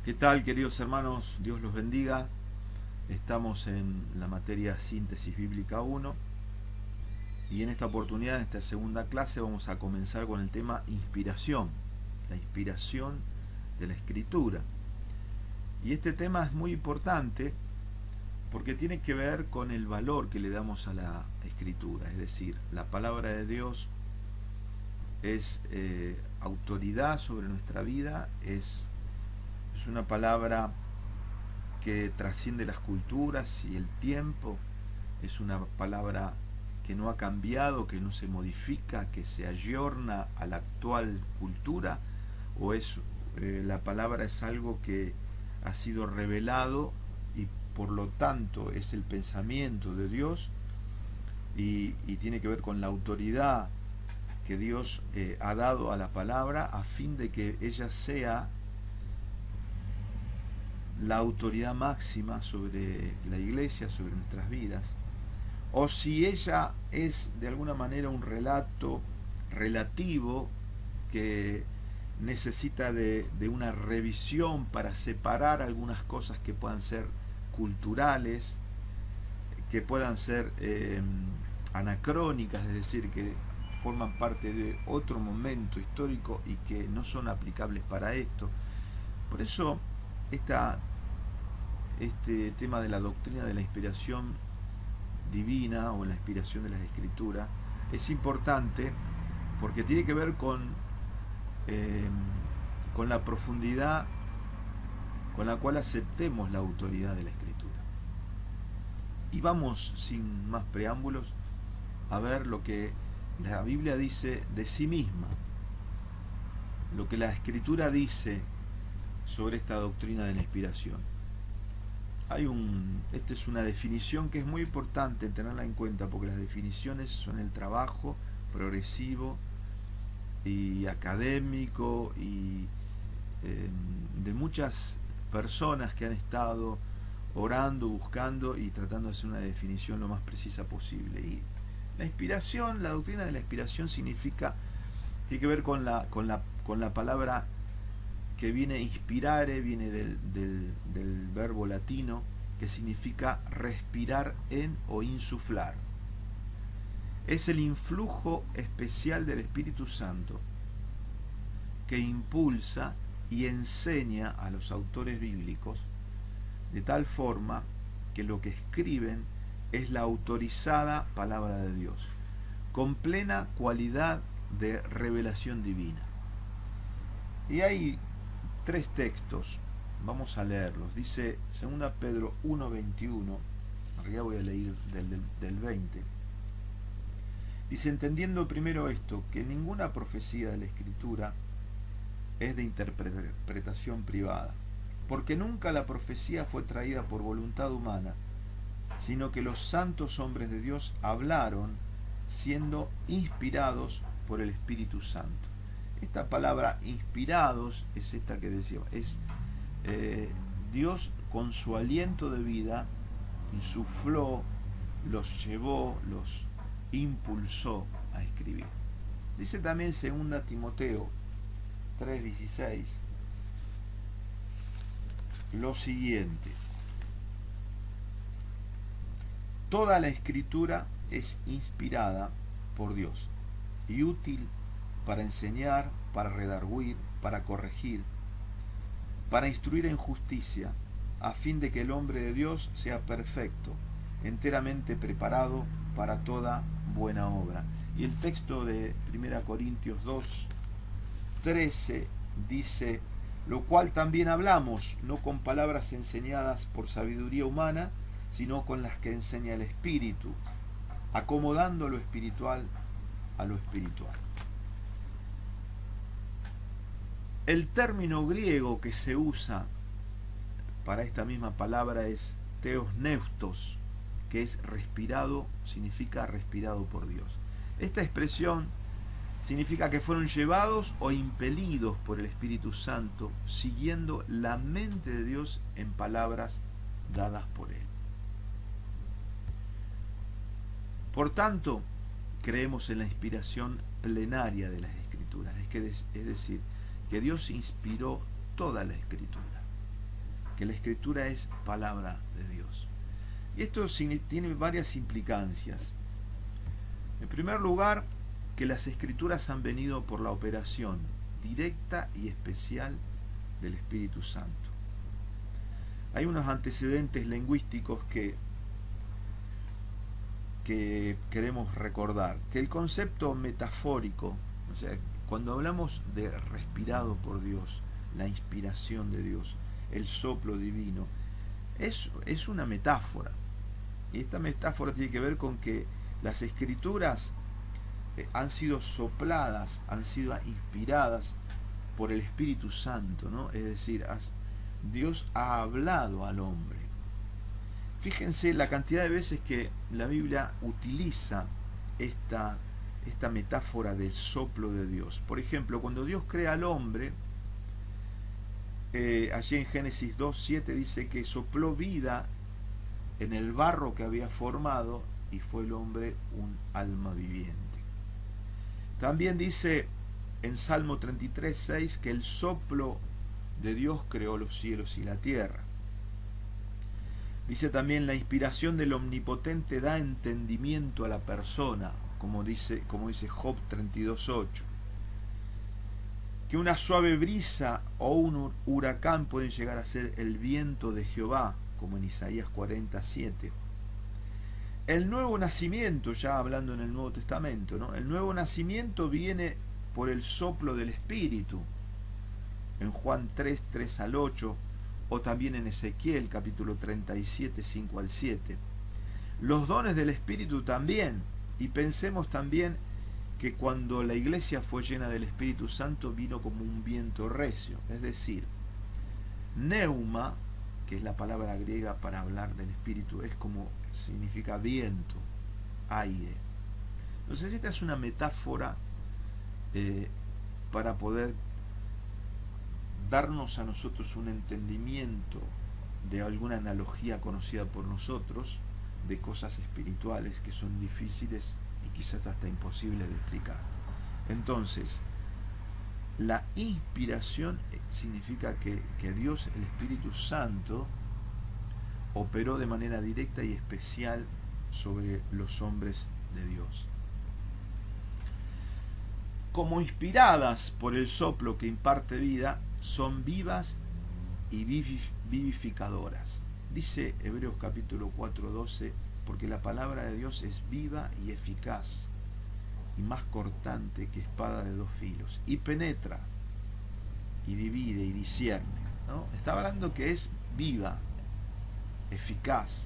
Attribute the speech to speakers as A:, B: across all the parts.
A: ¿Qué tal, queridos hermanos? Dios los bendiga. Estamos en la materia Síntesis Bíblica 1 y en esta oportunidad, en esta segunda clase, vamos a comenzar con el tema inspiración, la inspiración de la Escritura. Y este tema es muy importante porque tiene que ver con el valor que le damos a la Escritura, es decir, la palabra de Dios es autoridad sobre nuestra vida, es una palabra que trasciende las culturas y el tiempo, es una palabra que no ha cambiado, que no se modifica, que se ayorna a la actual cultura, o es la palabra es algo que ha sido revelado y por lo tanto es el pensamiento de Dios y tiene que ver con la autoridad que Dios ha dado a la palabra a fin de que ella sea la autoridad máxima sobre la iglesia, sobre nuestras vidas, o si ella es de alguna manera un relato relativo que necesita de una revisión para separar algunas cosas que puedan ser culturales, que puedan ser anacrónicas, es decir, que forman parte de otro momento histórico y que no son aplicables para esto. Por eso este tema de la doctrina de la inspiración divina o la inspiración de las escrituras es importante porque tiene que ver eh, con la profundidad con la cual aceptemos la autoridad de la escritura. Y vamos, sin más preámbulos, a ver lo que la Biblia dice de sí misma, lo que la escritura dice sobre esta doctrina de la inspiración. Esta es una definición que es muy importante tenerla en cuenta porque las definiciones son el trabajo progresivo y académico y de muchas personas que han estado orando, buscando y tratando de hacer una definición lo más precisa posible. Y la inspiración, la doctrina de la inspiración tiene que ver con la palabra que viene inspirare, viene del verbo latino que significa respirar en o insuflar. Es el influjo especial del Espíritu Santo que impulsa y enseña a los autores bíblicos de tal forma que lo que escriben es la autorizada palabra de Dios, con plena cualidad de revelación divina. Y hay tres textos, vamos a leerlos. Dice 2 Pedro 1:21, en realidad voy a leer del 20. Dice: entendiendo primero esto, que ninguna profecía de la Escritura es de interpretación privada, porque nunca la profecía fue traída por voluntad humana, sino que los santos hombres de Dios hablaron siendo inspirados por el Espíritu Santo. Esta palabra inspirados es esta que decía, es Dios con su aliento de vida insufló, los llevó, los impulsó a escribir. Dice también 2 Timoteo 3:16 lo siguiente: toda la escritura es inspirada por Dios y útil para enseñar, para redarguir, para corregir, para instruir en justicia, a fin de que el hombre de Dios sea perfecto, enteramente preparado para toda buena obra. Y el texto de 1 Corintios 2:13 dice: lo cual también hablamos, no con palabras enseñadas por sabiduría humana, sino con las que enseña el Espíritu, acomodando lo espiritual a lo espiritual. El término griego que se usa para esta misma palabra es theosneustos, que es respirado, significa respirado por Dios. Esta expresión significa que fueron llevados o impelidos por el Espíritu Santo, siguiendo la mente de Dios en palabras dadas por Él. Por tanto, creemos en la inspiración plenaria de las Escrituras, es decir, que Dios inspiró toda la Escritura. que la Escritura es palabra de Dios. Y esto tiene varias implicancias. En primer lugar, que las Escrituras han venido por la operación directa y especial del Espíritu Santo. Hay unos antecedentes lingüísticos que queremos recordar, que el concepto metafórico, o sea, cuando hablamos de respirado por Dios, la inspiración de Dios, el soplo divino, es una metáfora. Y esta metáfora tiene que ver con que las Escrituras han sido sopladas, han sido inspiradas por el Espíritu Santo, ¿no? Es decir, Dios ha hablado al hombre. Fíjense la cantidad de veces que la Biblia utiliza esta metáfora del soplo de Dios. Por ejemplo, cuando Dios crea al hombre, allí en Génesis 2:7 dice que sopló vida en el barro que había formado y fue el hombre un alma viviente. También dice en Salmo 33:6 que el soplo de Dios creó los cielos y la tierra. Dice también la inspiración del Omnipotente da entendimiento a la persona, como dice Job 32:8. Que una suave brisa o un huracán pueden llegar a ser el viento de Jehová, como en Isaías 40:7. El nuevo nacimiento, ya hablando en el Nuevo Testamento, ¿no? El nuevo nacimiento viene por el soplo del Espíritu, en Juan 3:3-8, o también en Ezequiel capítulo 37, 5-7. Los dones del Espíritu también, y pensemos también que cuando la iglesia fue llena del Espíritu Santo vino como un viento recio, es decir, neuma, que es la palabra griega para hablar del Espíritu, es como significa viento, aire. Entonces esta es una metáfora para poder darnos a nosotros un entendimiento de alguna analogía conocida por nosotros de cosas espirituales que son difíciles y quizás hasta imposibles de explicar. Entonces, la inspiración significa que Dios, el Espíritu Santo, operó de manera directa y especial sobre los hombres de Dios. Como inspiradas por el soplo que imparte vida, son vivas y vivificadoras. Dice Hebreos capítulo 4:12, porque la palabra de Dios es viva y eficaz, y más cortante que espada de 2 filos, y penetra, y divide, y discierne, ¿no? Está hablando que es viva, eficaz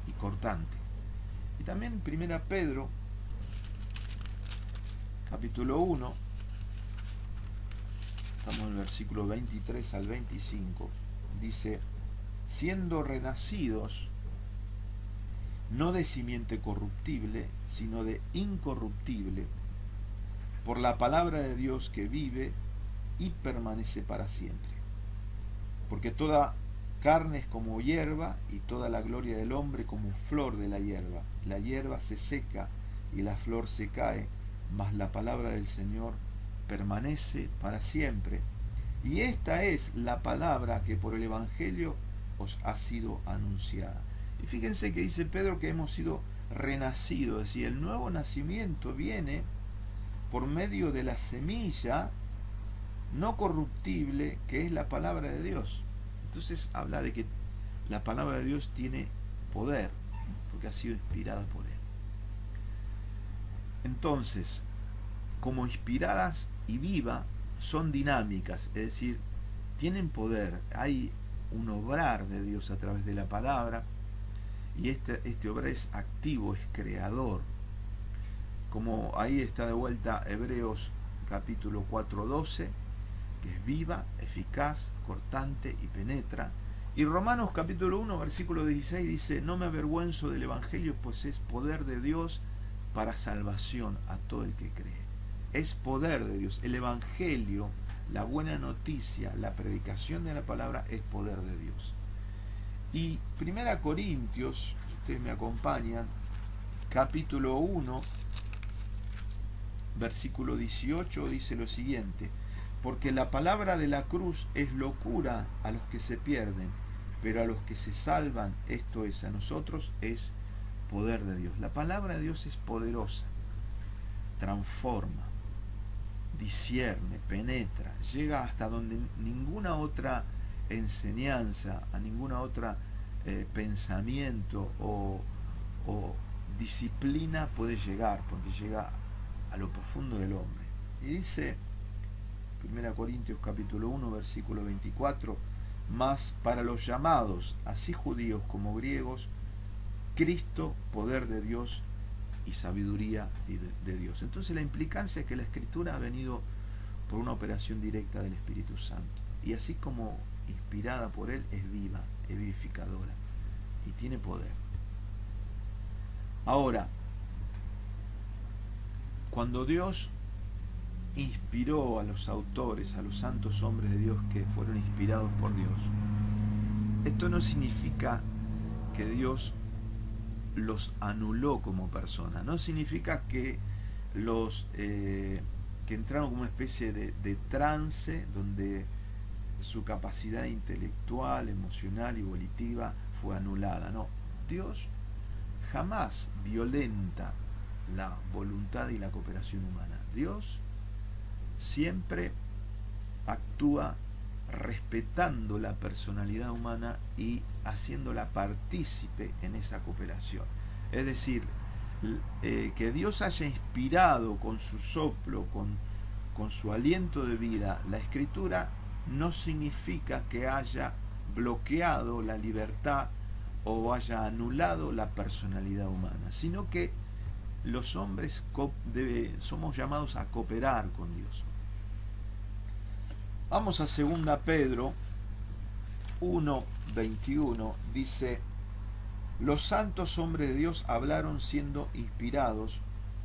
A: y cortante. Y también en 1 Pedro capítulo 1, estamos en el versículo 23-25, dice: siendo renacidos no de simiente corruptible, sino de incorruptible, por la palabra de Dios que vive y permanece para siempre. Porque toda carne es como hierba, y toda la gloria del hombre como flor de la hierba. La hierba se seca y la flor se cae, mas la palabra del Señor permanece para siempre. Y esta es la palabra que por el Evangelio os ha sido anunciada. Y fíjense que dice Pedro que hemos sido renacidos, es decir, el nuevo nacimiento viene por medio de la semilla no corruptible que es la palabra de Dios. Entonces habla de que la palabra de Dios tiene poder porque ha sido inspirada por Él. Entonces, como inspiradas y vivas, son dinámicas, es decir, tienen poder. Hay un obrar de Dios a través de la palabra, y este obrar es activo, es creador. Como ahí está de vuelta Hebreos capítulo 4:12, que es viva, eficaz, cortante y penetra. Y Romanos capítulo 1 versículo 16 dice: no me avergüenzo del Evangelio, pues es poder de Dios para salvación a todo el que cree. Es poder de Dios. El Evangelio, la buena noticia, la predicación de la palabra es poder de Dios. Y 1 Corintios, si ustedes me acompañan, capítulo 1, versículo 18, dice lo siguiente: porque la palabra de la cruz es locura a los que se pierden, pero a los que se salvan, esto es, a nosotros, es poder de Dios. La palabra de Dios es poderosa, transforma, discierne, penetra, llega hasta donde ninguna otra enseñanza, a ninguna otra pensamiento o disciplina puede llegar, porque llega a lo profundo del hombre. Y dice 1 Corintios capítulo 1 versículo 24: mas para los llamados, así judíos como griegos, Cristo, poder de Dios y sabiduría de Dios. Entonces la implicancia es que la Escritura ha venido por una operación directa del Espíritu Santo, y así como inspirada por Él, es viva, es vivificadora y tiene poder. Ahora, cuando Dios inspiró a los autores, a los santos hombres de Dios que fueron inspirados por Dios, esto no significa que Dios los anuló como persona, no significa que los que entraron como una especie de trance donde su capacidad intelectual, emocional y volitiva fue anulada. No, Dios jamás violenta la voluntad y la cooperación humana. Dios siempre actúa respetando la personalidad humana y haciéndola partícipe en esa cooperación. Es decir, que Dios haya inspirado con su soplo, con su aliento de vida la Escritura, no significa que haya bloqueado la libertad o haya anulado la personalidad humana, sino que los hombres somos llamados a cooperar con Dios. Vamos a 2 Pedro 1:21, dice: los santos hombres de Dios hablaron siendo inspirados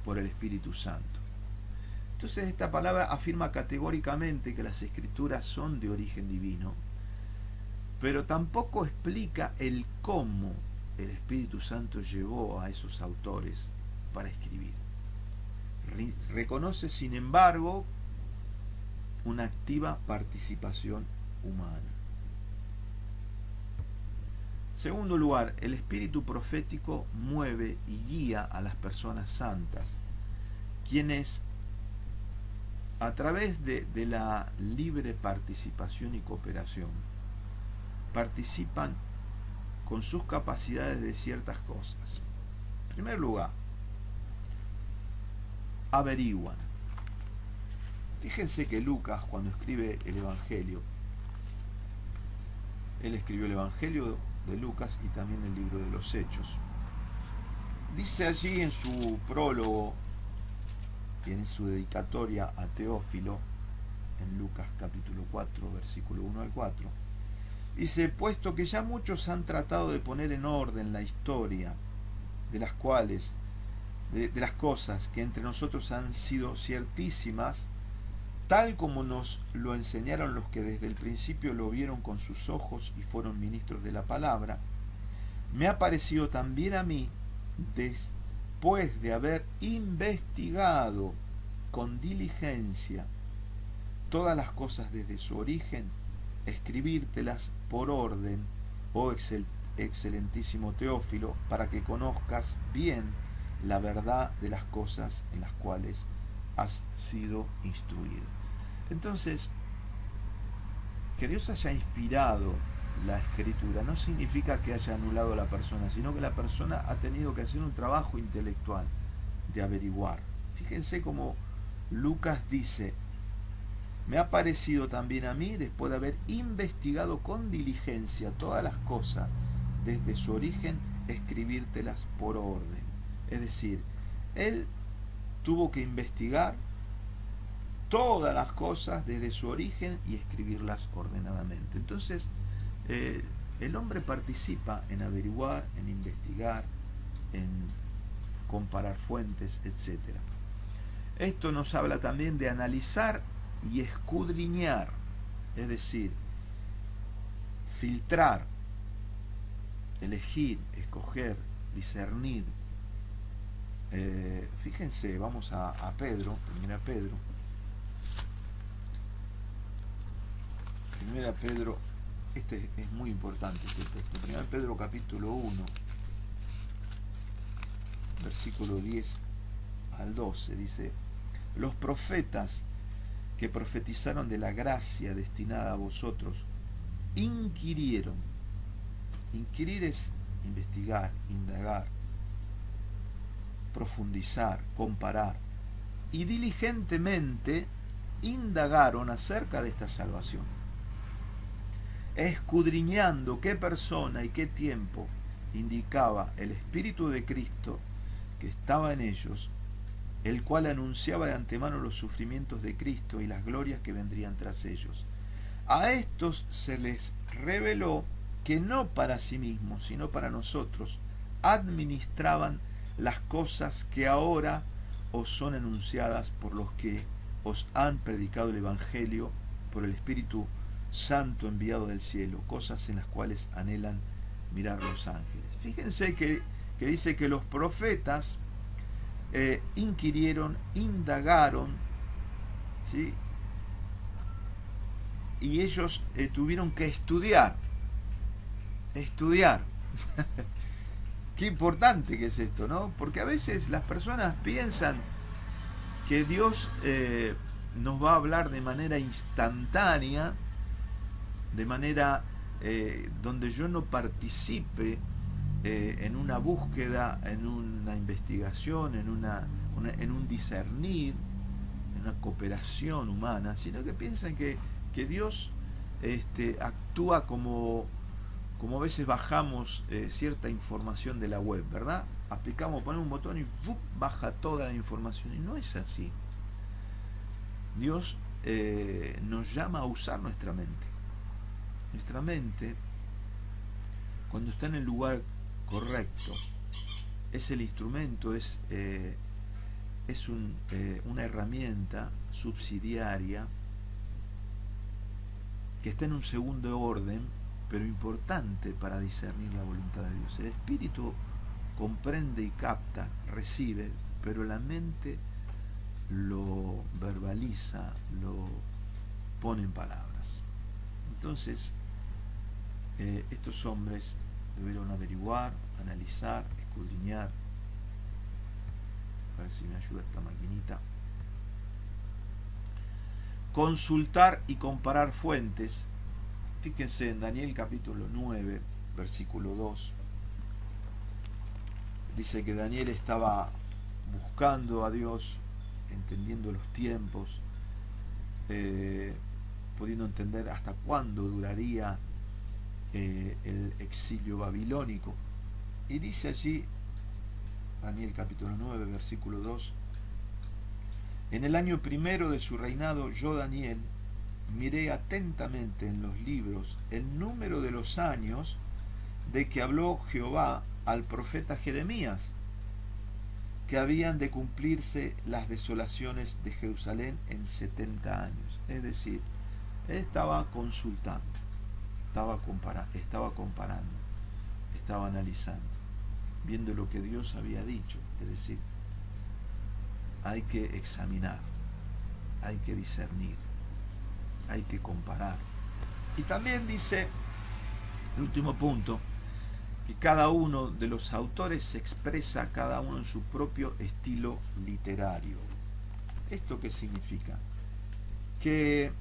A: por el Espíritu Santo. Entonces esta palabra afirma categóricamente que las Escrituras son de origen divino, pero tampoco explica el cómo el Espíritu Santo llevó a esos autores para escribir. Reconoce, sin embargo, una activa participación humana. Segundo lugar, el espíritu profético mueve y guía a las personas santas, quienes a través de la libre participación y cooperación participan con sus capacidades de ciertas cosas. En primer lugar, averiguan. Fíjense que Lucas, cuando escribe el Evangelio, él escribió el Evangelio de Lucas y también el libro de los Hechos. Dice allí en su prólogo y en su dedicatoria a Teófilo, en Lucas capítulo 4, versículo 1 al 4, dice: puesto que ya muchos han tratado de poner en orden la historia de las cuales, de las cosas que entre nosotros han sido ciertísimas, tal como nos lo enseñaron los que desde el principio lo vieron con sus ojos y fueron ministros de la palabra, me ha parecido también a mí, después de haber investigado con diligencia todas las cosas desde su origen, escribírtelas por orden, oh excelentísimo Teófilo, para que conozcas bien la verdad de las cosas en las cuales has sido instruido. Entonces, que Dios haya inspirado la Escritura no significa que haya anulado a la persona, sino que la persona ha tenido que hacer un trabajo intelectual de averiguar. Fíjense cómo Lucas dice: me ha parecido también a mí, después de haber investigado con diligencia todas las cosas desde su origen, escribírtelas por orden. Es decir, él tuvo que investigar todas las cosas desde su origen y escribirlas ordenadamente. Entonces, el hombre participa en averiguar, en investigar, en comparar fuentes, etc. Esto nos habla también de analizar y escudriñar, es decir, filtrar, elegir, escoger, discernir. Fíjense, vamos a Pedro, 1 Pedro Este es muy importante, este texto. 1 Pedro capítulo 1, versículo 10 al 12, dice: los profetas que profetizaron de la gracia destinada a vosotros inquirieron. Inquirir es investigar, indagar, profundizar, comparar, y diligentemente indagaron acerca de esta salvación, escudriñando qué persona y qué tiempo indicaba el Espíritu de Cristo que estaba en ellos, el cual anunciaba de antemano los sufrimientos de Cristo y las glorias que vendrían tras ellos. A estos se les reveló que no para sí mismos, sino para nosotros, administraban las cosas que ahora os son anunciadas por los que os han predicado el Evangelio por el Espíritu Santo enviado del cielo, cosas en las cuales anhelan mirar los ángeles. Fíjense que dice que los profetas inquirieron, indagaron, ¿sí? Y ellos tuvieron que estudiar. Qué importante que es esto, ¿no? Porque a veces las personas piensan que Dios nos va a hablar de manera instantánea, de manera donde yo no participe en una búsqueda, en una investigación, en un discernir, en una cooperación humana, sino que piensan que Dios actúa como a veces bajamos cierta información de la web, ¿verdad? Aplicamos, ponemos un botón y ¡fup! Baja toda la información. Y no es así. Dios nos llama a usar nuestra mente. Nuestra mente, cuando está en el lugar correcto, es el instrumento, es una herramienta subsidiaria que está en un segundo orden, pero importante para discernir la voluntad de Dios. El espíritu comprende y capta, recibe, pero la mente lo verbaliza, lo pone en palabras. Entonces, estos hombres debieron averiguar, analizar, escudriñar. A ver si me ayuda esta maquinita. Consultar y comparar fuentes. Fíjense en Daniel capítulo 9, versículo 2. Dice que Daniel estaba buscando a Dios, entendiendo los tiempos, pudiendo entender hasta cuándo duraría el exilio babilónico. Y dice allí, Daniel capítulo 9, versículo 2: en el año primero de su reinado, yo, Daniel, miré atentamente en los libros el número de los años de que habló Jehová al profeta Jeremías, que habían de cumplirse las desolaciones de Jerusalén en 70 años. Es decir, él estaba consultando, estaba comparando, estaba analizando, viendo lo que Dios había dicho. Es decir, hay que examinar, hay que discernir, hay que comparar. Y también dice, el último punto, que cada uno de los autores se expresa cada uno en su propio estilo literario. ¿Esto qué significa? Que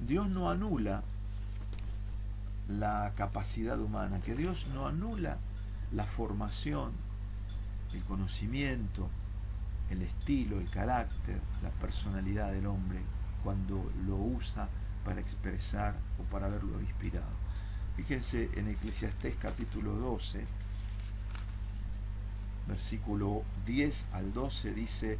A: Dios no anula la capacidad humana, que Dios no anula la formación, el conocimiento, el estilo, el carácter, la personalidad del hombre cuando lo usa para expresar o para haberlo inspirado. Fíjense en Eclesiastés capítulo 12, versículo 10 al 12, dice: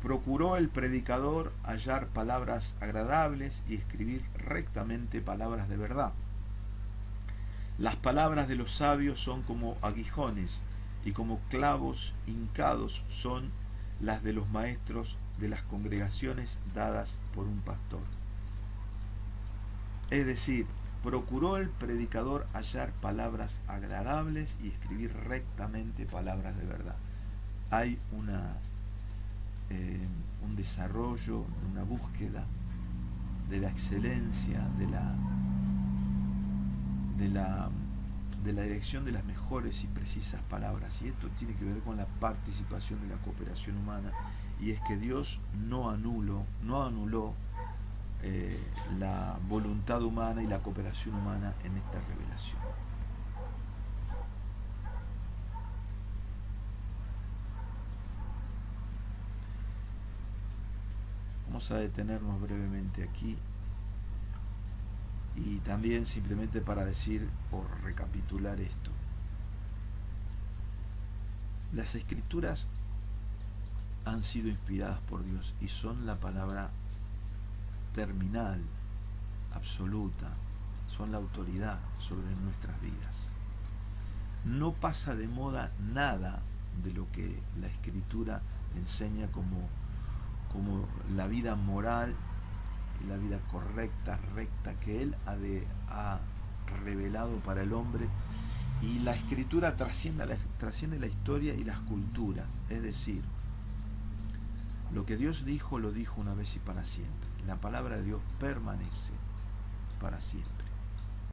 A: procuró el predicador hallar palabras agradables y escribir rectamente palabras de verdad. Las palabras de los sabios son como aguijones, y como clavos hincados son las de los maestros de las congregaciones dadas por un pastor. Es decir, procuró el predicador hallar palabras agradables y escribir rectamente palabras de verdad. Hay un desarrollo, una búsqueda de la excelencia, de la, de la dirección de las mejores y precisas palabras. Y esto tiene que ver con la participación de la cooperación humana, y es que Dios no anuló la voluntad humana y la cooperación humana en esta revelación. Vamos a detenernos brevemente aquí, y también simplemente para decir o recapitular esto. Las escrituras han sido inspiradas por Dios y son la palabra terminal, absoluta, son la autoridad sobre nuestras vidas. No pasa de moda nada de lo que la escritura enseña como la vida moral, la vida correcta, recta, que Él ha revelado para el hombre. Y la escritura trasciende la historia y las culturas. Es decir, lo que Dios dijo, lo dijo una vez y para siempre. La palabra de Dios permanece para siempre.